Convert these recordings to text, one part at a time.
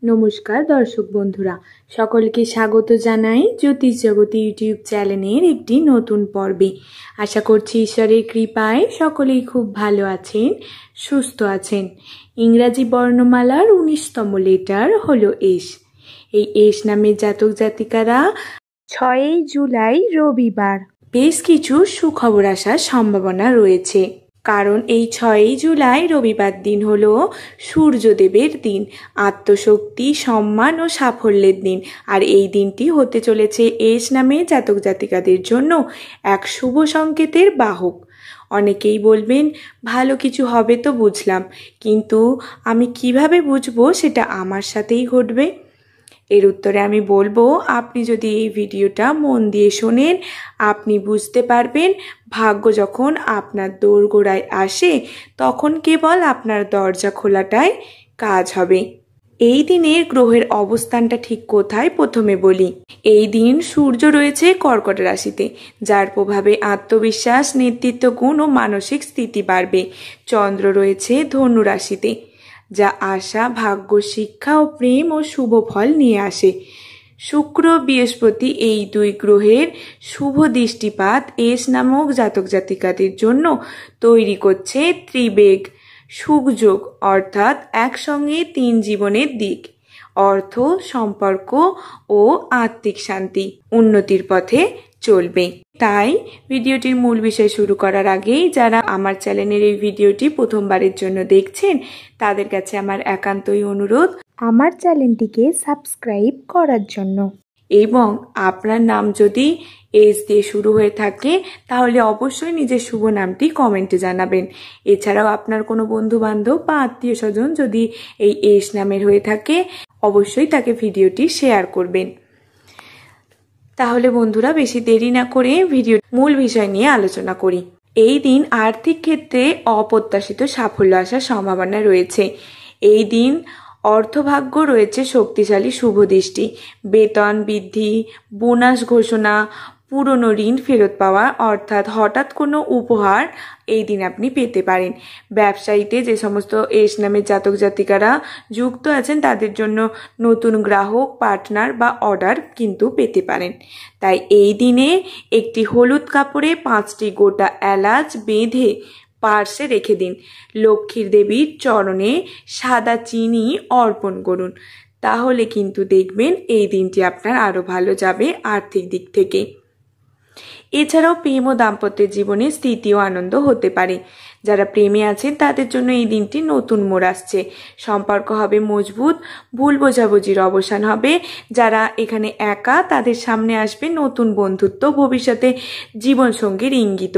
নমস্কার দর্শক বন্ধুরা, সকলকে স্বাগত জানাই জ্যোতিষ জগতি ইউটিউব চ্যানেলের একটি নতুন পর্বে। আশা করছি ঈশ্বরের কৃপায় সকলেই খুব ভালো আছেন, সুস্থ আছেন। ইংরাজি বর্ণমালার 19তম লেটার হলো এস। এই এস নামের জাতক জাতিকারা 6 জুলাই রবিবার বেশ কিছু সুখবর আসার সম্ভাবনা রয়েছে। কারণ এই 6 জুলাই রবিবার দিন হলো সূর্যদেবের দিন, আত্মশক্তি, সম্মান ও সাফল্যের দিন। আর এই দিনটি হতে চলেছে এস নামে জাতক জাতিকাদের জন্য এক শুভ সংকেতের বাহক। অনেকেই বলবেন ভালো কিছু হবে তো বুঝলাম, কিন্তু আমি কিভাবে বুঝবো সেটা আমার সাথেই ঘটবে? এর উত্তরে আমি বলবো, আপনি যদি এই ভিডিওটা মন দিয়ে শোনেন, আপনি বুঝতে পারবেন ভাগ্য যখন আপনার দোরগোড়ায় আসে তখন কেবল আপনার দরজা খোলাটাই কাজ হবে। এই দিনের গ্রহের অবস্থানটা ঠিক কোথায় প্রথমে বলি। এই দিন সূর্য রয়েছে কর্কট রাশিতে, যার প্রভাবে আত্মবিশ্বাস, নেতৃত্ব গুণ ও মানসিক স্থিতি বাড়বে। চন্দ্র রয়েছে ধনু রাশিতে, যা আশা, ভাগ্য, শিক্ষা ও প্রেম ও শুভ ফল নিয়ে আসে। শুক্র, বৃহস্পতি এই দুই গ্রহের শুভ দৃষ্টিপাত এস নামক জাতক জাতিকাদের জন্য তৈরি করছে ত্রিবেগ সুখযোগ, অর্থাৎ একসঙ্গে 3 জীবনের দিক: অর্থ, সম্পর্ক ও আত্মিক শান্তি উন্নতির পথে চলবে। তাই ভিডিওটির মূল বিষয় শুরু করার আগেই যারা আমার চ্যানেলের এই ভিডিওটি প্রথমবারের জন্য দেখছেন, তাদের কাছে আমার একান্তই অনুরোধ আমার চ্যানেলটিকে সাবস্ক্রাইব করার জন্য। এবং আপনার নাম যদি এস দিয়ে শুরু হয়ে থাকে তাহলে অবশ্যই নিজের শুভ নামটি কমেন্টে জানাবেন। এছাড়াও আপনার কোনো বন্ধু বান্ধব বা আত্মীয় স্বজন যদি এই এস নামের হয়ে থাকে, অবশ্যই তাকে ভিডিওটি শেয়ার করবেন। তাহলে বন্ধুরা, বেশি দেরি না করে ভিডিও মূল বিষয় নিয়ে আলোচনা করি। এই দিন আর্থিক ক্ষেত্রে অপ্রত্যাশিত সাফল্য আসার সম্ভাবনা রয়েছে। এই দিন অর্থভাগ্য রয়েছে শক্তিশালী শুভ দৃষ্টি। বেতন বৃদ্ধি, বোনাস ঘোষণা, পুরনো ঋণ ফেরত পাওয়া, অর্থাৎ হঠাৎ কোনো উপহার এই দিন আপনি পেতে পারেন। ব্যবসায়ীতে যে সমস্ত এস নামের জাতক জাতিকারা যুক্ত আছেন তাদের জন্য নতুন গ্রাহক, পার্টনার বা অর্ডার কিন্তু পেতে পারেন। তাই এই দিনে একটি হলুদ কাপড়ে 5টি গোটা এলাচ বেঁধে পার্শ্বে রেখে দিন। লক্ষ্মীর দেবীর চরণে সাদা চিনি অর্পণ করুন, তাহলে কিন্তু দেখবেন এই দিনটি আপনার আরও ভালো যাবে আর্থিক দিক থেকে। এছাড়াও প্রেম ও দাম্পত্যের জীবনে স্থিতি ও আনন্দ হতে পারে। যারা প্রেমে আছেন তাদের জন্য এই দিনটি নতুন মোড় আসছে। সম্পর্ক হবে মজবুত, ভুল বোঝাবুঝির অবসান হবে। যারা এখানে একা, তাদের সামনে আসবে নতুন বন্ধুত্ব, ভবিষ্যতে জীবনসঙ্গীর ইঙ্গিত।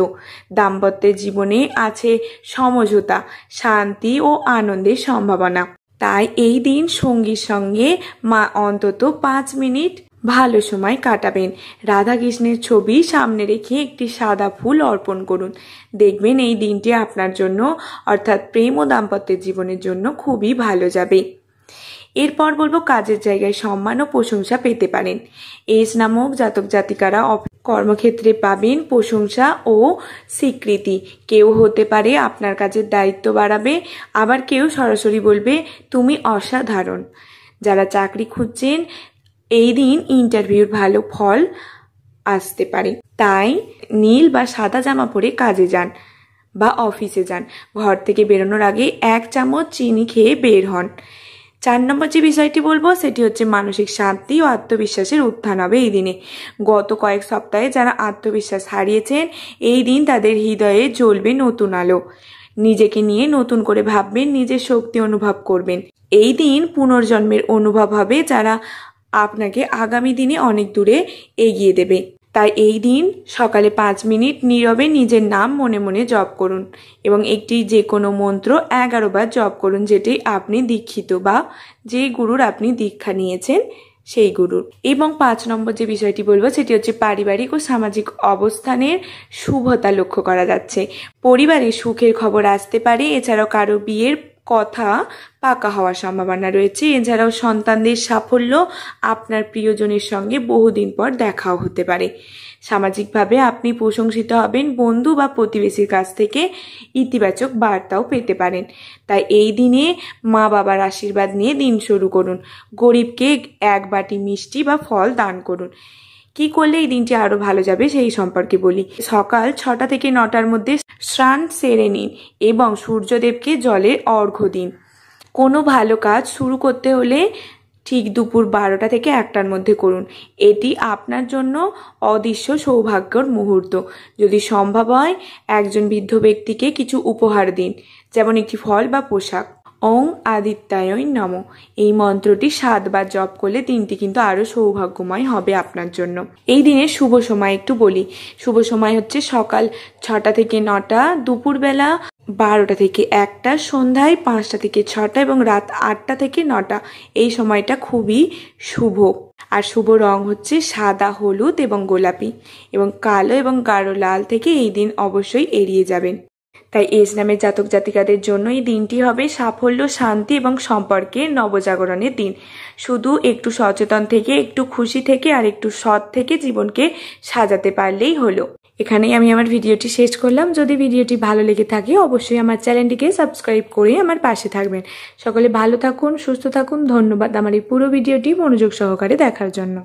দাম্পত্যের জীবনে আছে সমঝোতা, শান্তি ও আনন্দের সম্ভাবনা। তাই এই দিন সঙ্গীর সঙ্গে অন্তত 5 মিনিট ভালো সময় কাটাবেন। রাধাকৃষ্ণের ছবি সামনে রেখে একটি সাদা ফুল অর্পণ করুন। দেখবেন এই দিনটি আপনার জন্য, অর্থাৎ প্রেম ও দাম্পত্যের জীবনের জন্য খুবই ভালো যাবে। এরপর বলবো, কাজের জায়গায় সম্মান ও প্রশংসা পেতে পারেন। এস নামক জাতক জাতিকারা কর্মক্ষেত্রে পাবেন প্রশংসা ও স্বীকৃতি। কেউ হতে পারে আপনার কাজের দায়িত্ব বাড়াবে, আবার কেউ সরাসরি বলবে তুমি অসাধারণ। যারা চাকরি খুঁজছেন, এই দিন ইন্টারভিউর ভালো ফল আসতে পারে। তাই নীল বা সাদা জামা পরে কাজে যান বা অফিসে যান। ঘর থেকে বেরোনোর আগে 1 চামচ চিনি খেয়ে বের হন। 4 নম্বর যে বিষয়টি বলবো সেটি হচ্ছে মানসিক শান্তি ও আত্মবিশ্বাসের উত্থান হবে এই দিনে। গত কয়েক সপ্তাহে যারা আত্মবিশ্বাস হারিয়েছেন, এই দিন তাদের হৃদয়ে জ্বলবে নতুন আলো। নিজেকে নিয়ে নতুন করে ভাববেন, নিজের শক্তি অনুভব করবেন। এই দিন পুনর্জন্মের অনুভব হবে, যারা আপনাকে আগামী দিনে অনেক দূরে এগিয়ে দেবে। তাই এই দিন সকালে 5 মিনিট নীরবে নিজের নাম মনে মনে জপ করুন এবং একটি যে কোনো মন্ত্র 11 বার জপ করুন, যেটি আপনি দীক্ষিত বা যে গুরুর আপনি দীক্ষা নিয়েছেন সেই গুরুর। এবং 5 নম্বর যে বিষয়টি বলবো সেটি হচ্ছে পারিবারিক ও সামাজিক অবস্থানের শুভতা লক্ষ্য করা যাচ্ছে। পরিবারে সুখের খবর আসতে পারে। এছাড়াও কারো বিয়ের কথা পাকা হওয়ার সম্ভাবনা রয়েছে। এছাড়াও সন্তানদের সাফল্য আপনার প্রিয়জনের সঙ্গে বহুদিন পর দেখাও হতে পারে। সামাজিকভাবে আপনি প্রশংসিত হবেন, বন্ধু বা প্রতিবেশীর কাছ থেকে ইতিবাচক বার্তাও পেতে পারেন। তাই এই দিনে মা বাবার আশীর্বাদ নিয়ে দিন শুরু করুন। গরিবকে এক বাটি মিষ্টি বা ফল দান করুন। কি করলে এই দিনটি আরো ভালো যাবে সেই সম্পর্কে বলি। সকাল 6টা থেকে 9টার মধ্যে স্নান সেরে নিন এবং সূর্যদেবকে জলে অর্ঘ্য দিন। কোনো ভালো কাজ শুরু করতে হলে ঠিক দুপুর 12টা থেকে 1টার মধ্যে করুন। এটি আপনার জন্য অদৃশ্য সৌভাগ্যর মুহূর্ত। যদি সম্ভব হয় একজন বৃদ্ধ ব্যক্তিকে কিছু উপহার দিন, যেমন একটি ফল বা পোশাক। ওং আদিত্যায় নমঃ এই মন্ত্রটি 7 বার জপ করলে দিনটি কিন্তু আরো সৌভাগ্যময় হবে আপনার জন্য। এই দিনের শুভ সময় একটু বলি। শুভ সময় হচ্ছে সকাল 6টা থেকে 9টা, দুপুরবেলা 12টা থেকে 1টা, সন্ধ্যায় 5টা থেকে 6টা এবং রাত 8টা থেকে 9টা। এই সময়টা খুবই শুভ। আর শুভ রং হচ্ছে সাদা, হলুদ এবং গোলাপি, এবং কালো এবং গাঢ় লাল থেকে এই দিন অবশ্যই এড়িয়ে যাবেন। তাই এজ নামের জাতক জাতিকাদের জন্য এই দিনটি হবে সাফল্য, শান্তি এবং সম্পর্কের নবজাগরণের দিন। শুধু একটু সচেতন থেকে, একটু খুশি থেকে আর একটু সৎ থেকে জীবনকে সাজাতে পারলেই হলো। এখানেই আমি আমার ভিডিওটি শেষ করলাম। যদি ভিডিওটি ভালো লেগে থাকে অবশ্যই আমার চ্যানেলটিকে সাবস্ক্রাইব করে আমার পাশে থাকবেন। সকলে ভালো থাকুন, সুস্থ থাকুন। ধন্যবাদ আমার এই পুরো ভিডিওটি মনোযোগ সহকারে দেখার জন্য।